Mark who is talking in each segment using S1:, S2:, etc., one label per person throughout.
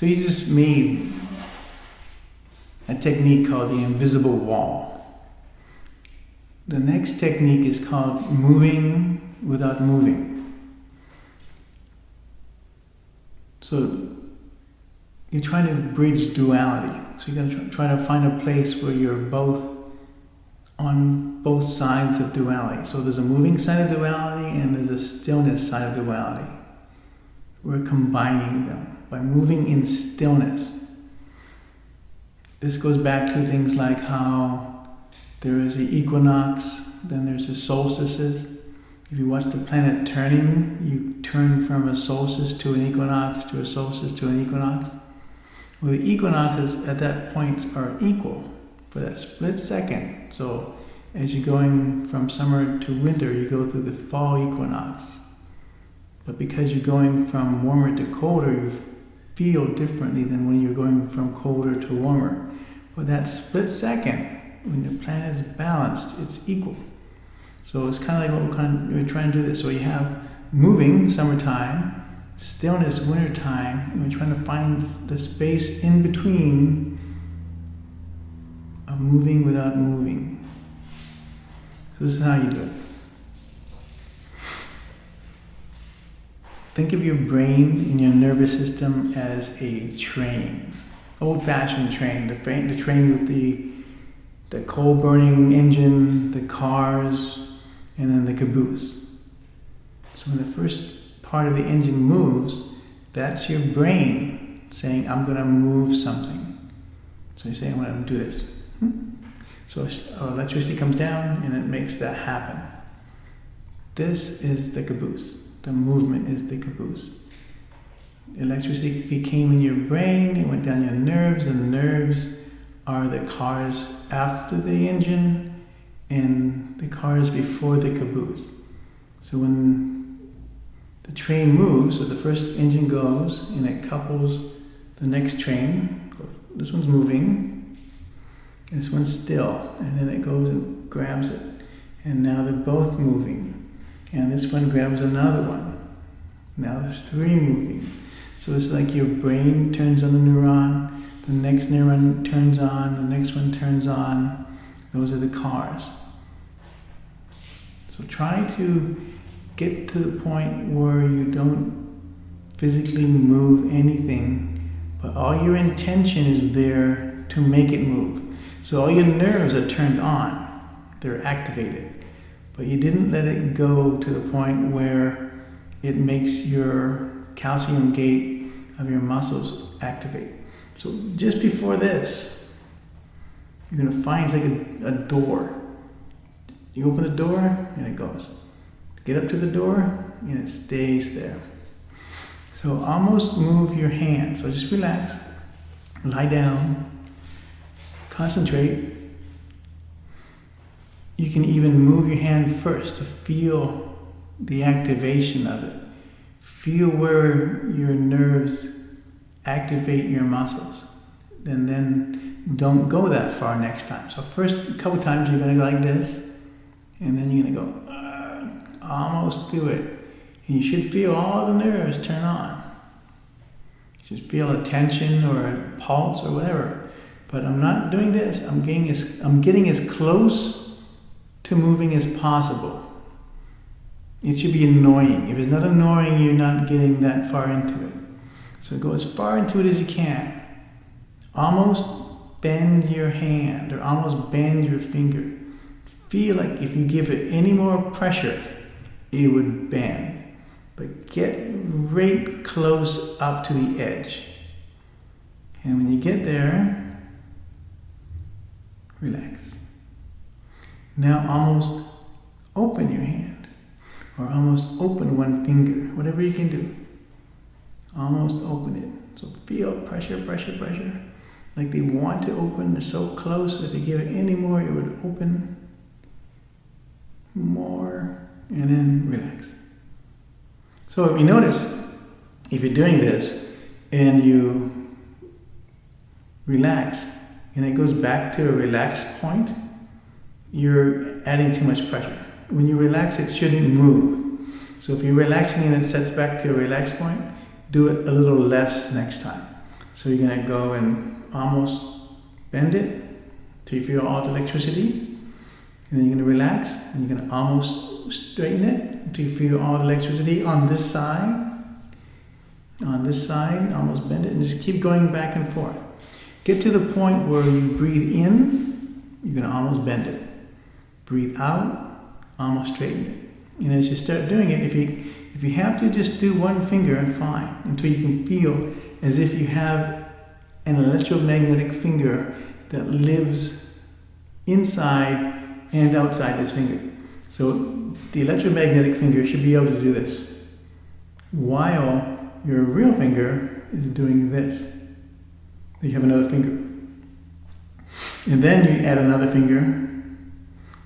S1: So he just made a technique called the invisible wall. The next technique is called moving without moving. So you're trying to bridge duality. So you're going to try to find a place where you're both on both sides of duality. So there's a moving side of duality and there's a stillness side of duality. We're combining them by moving in stillness. This goes back to things like how there is the equinox, then there's the solstices. If you watch the planet turning, you turn from a solstice to an equinox, to a solstice to an equinox. Well, the equinoxes at that point are equal for that split second. So as you're going from summer to winter, you go through the fall equinox. But because you're going from warmer to colder, you feel differently than when you're going from colder to warmer. But that split second, when the planet is balanced, it's equal. So it's kind of like what we're trying to do this. So you have moving, summertime, stillness, wintertime, and we're trying to find the space in between of moving without moving. So this is how you do it. Think of your brain and your nervous system as a train, old-fashioned train, the train with the coal-burning engine, the cars, and then the caboose. So when the first part of the engine moves, that's your brain saying, I'm going to move something. So you say, I'm going to do this. So electricity comes down and it makes that happen. This is the caboose. The movement is the caboose. Electricity became in your brain, it went down your nerves, and nerves are the cars after the engine and the cars before the caboose. So when the train moves, so the first engine goes and it couples the next train. This one's moving, this one's still, and then it goes and grabs it. And now they're both moving. And this one grabs another one. Now there's three moving. So it's like your brain turns on a neuron, the next neuron turns on, the next one turns on. Those are the cars. So try to get to the point where you don't physically move anything, but all your intention is there to make it move. So all your nerves are turned on, they're activated. But you didn't let it go to the point where it makes your calcium gate of your muscles activate. So just before this, you're going to find like a door. You open the door and it goes. Get up to the door and it stays there. So almost move your hand. So just relax, lie down, concentrate. You can even move your hand first to feel the activation of it. Feel where your nerves activate your muscles. And then don't go that far next time. So first couple times you're going to go like this. And then you're going to go, almost do it. And you should feel all the nerves turn on. You should feel a tension or a pulse or whatever. But I'm not doing this. I'm getting as close to moving as possible. It should be annoying. If it's not annoying, you're not getting that far into it. So go as far into it as you can. Almost bend your hand or almost bend your finger. Feel like if you give it any more pressure, it would bend. But get right close up to the edge. And when you get there, relax. Now almost open your hand, or almost open one finger, whatever you can do. Almost open it. So feel pressure, pressure, pressure. Like they want to open, they're so close, if you give it any more, it would open more, and then relax. So if you notice, if you're doing this, and you relax, and it goes back to a relaxed point, you're adding too much pressure. When you relax, it shouldn't move. So if you're relaxing and it sets back to a relaxed point, do it a little less next time. So you're going to go and almost bend it till you feel all the electricity. And then you're going to relax, and you're going to almost straighten it until you feel all the electricity on this side. On this side, almost bend it, and just keep going back and forth. Get to the point where you breathe in, you're going to almost bend it. Breathe out, almost straighten it. And as you start doing it, if you have to just do one finger, fine, until you can feel as if you have an electromagnetic finger that lives inside and outside this finger. So the electromagnetic finger should be able to do this, while your real finger is doing this. You have another finger. And then you add another finger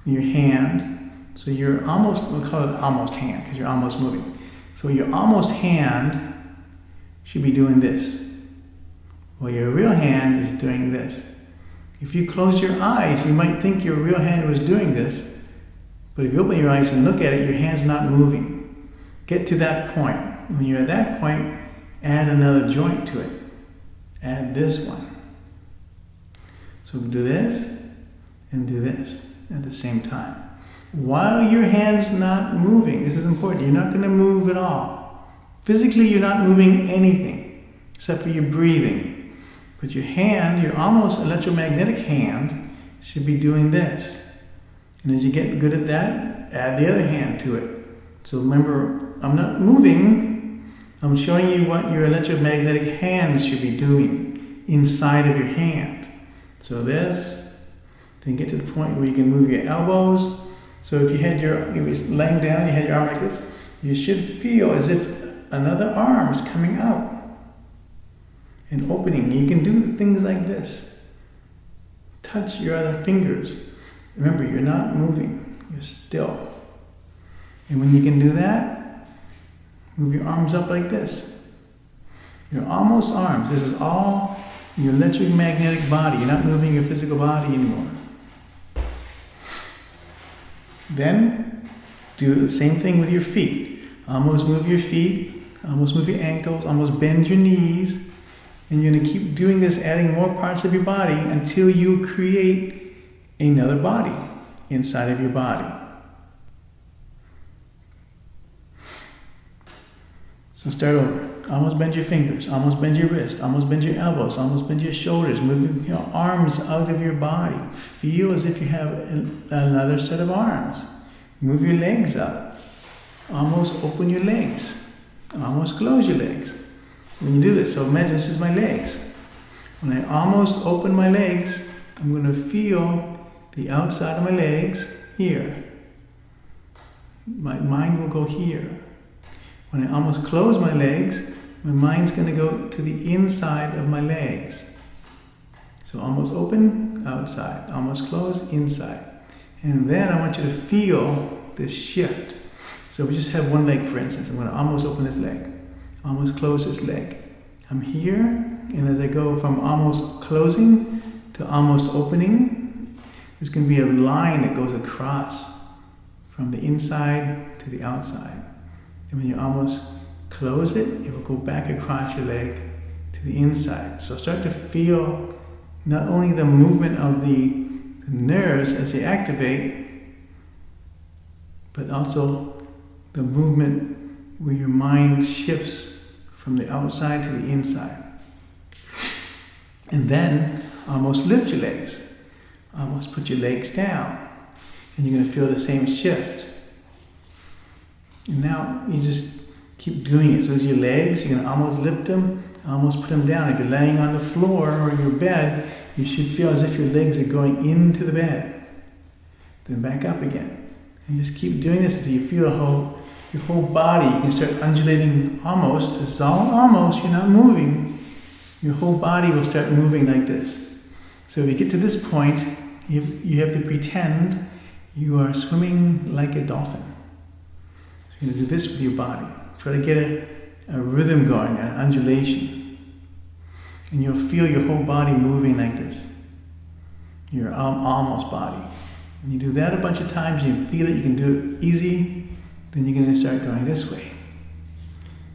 S1: in your hand. So you're almost, we'll call it almost hand, because you're almost moving. So your almost hand should be doing this, while your real hand is doing this. If you close your eyes, you might think your real hand was doing this, but if you open your eyes and look at it, your hand's not moving. Get to that point. When you're at that point, add another joint to it. Add this one. So do this and do this at the same time. While your hand's not moving, this is important, you're not going to move at all. Physically, you're not moving anything except for your breathing. But your hand, your almost electromagnetic hand, should be doing this. And as you get good at that, add the other hand to it. So remember, I'm not moving, I'm showing you what your electromagnetic hands should be doing inside of your hand. So this, then get to the point where you can move your elbows. So if you was laying down, you had your arm like this, you should feel as if another arm is coming out and opening. You can do things like this. Touch your other fingers. Remember, you're not moving, you're still. And when you can do that, move your arms up like this. Your almost arms. This is all your electromagnetic body. You're not moving your physical body anymore. Then, do the same thing with your feet. Almost move your feet, almost move your ankles, almost bend your knees. And you're going to keep doing this, adding more parts of your body until you create another body inside of your body. So start over. Almost bend your fingers, almost bend your wrist, almost bend your elbows, almost bend your shoulders, move your arms out of your body. Feel as if you have another set of arms. Move your legs up. Almost open your legs. Almost close your legs. When you do this, so imagine this is my legs. When I almost open my legs, I'm going to feel the outside of my legs here. My mind will go here. When I almost close my legs, my mind's going to go to the inside of my legs. So almost open, outside. Almost close, inside. And then I want you to feel this shift. So if we just have one leg, for instance, I'm going to almost open this leg. Almost close this leg. I'm here, and as I go from almost closing to almost opening, there's going to be a line that goes across from the inside to the outside. And when you almost close it, it will go back across your leg to the inside. So start to feel not only the movement of the nerves as they activate, but also the movement where your mind shifts from the outside to the inside. And then almost lift your legs. Almost put your legs down. And you're going to feel the same shift. And now you just keep doing it. So as your legs, you're going to almost lift them, almost put them down. If you're laying on the floor or in your bed, you should feel as if your legs are going into the bed. Then back up again. And just keep doing this until you feel your whole body. You can start undulating almost. It's all almost. You're not moving. Your whole body will start moving like this. So if you get to this point, you have to pretend you are swimming like a dolphin. So you're going to do this with your body. Try to get a rhythm going, an undulation. And you'll feel your whole body moving like this. Your almost body. And you do that a bunch of times, and you feel it, you can do it easy, then you're going to start going this way.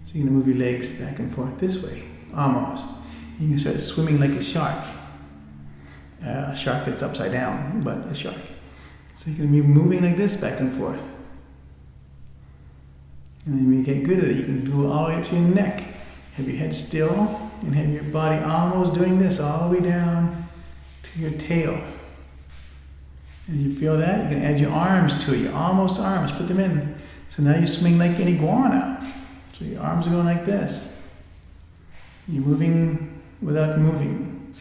S1: So you're going to move your legs back and forth this way, almost. You can start swimming like a shark. A shark that's upside down, but a shark. So you're going to be moving like this back and forth. And then when you get good at it, you can do it all the way up to your neck. Have your head still and have your body almost doing this all the way down to your tail. And you feel that, you can add your arms to it, your almost arms, put them in. So now you're swimming like an iguana. So your arms are going like this. You're moving without moving.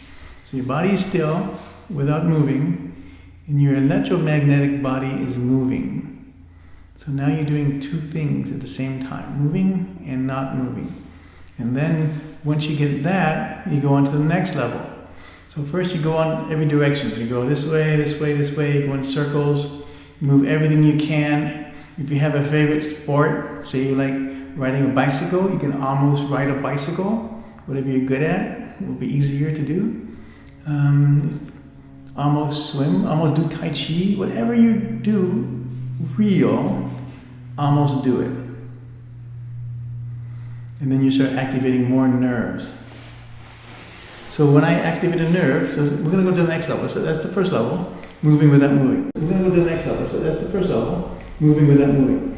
S1: So your body is still without moving, and your electromagnetic body is moving. So now you're doing two things at the same time, moving and not moving. And then once you get that, you go on to the next level. So first you go on every direction. You go this way, this way, this way, you go in circles, you move everything you can. If you have a favorite sport, say you like riding a bicycle, you can almost ride a bicycle. Whatever you're good at will be easier to do. Almost swim, almost do Tai Chi, whatever you do real, almost do it. And then you start activating more nerves. So when I activate a nerve, so we're going to go to the next level. So that's the first level, moving without moving. We're going to go to the next level. So that's the first level, moving without moving.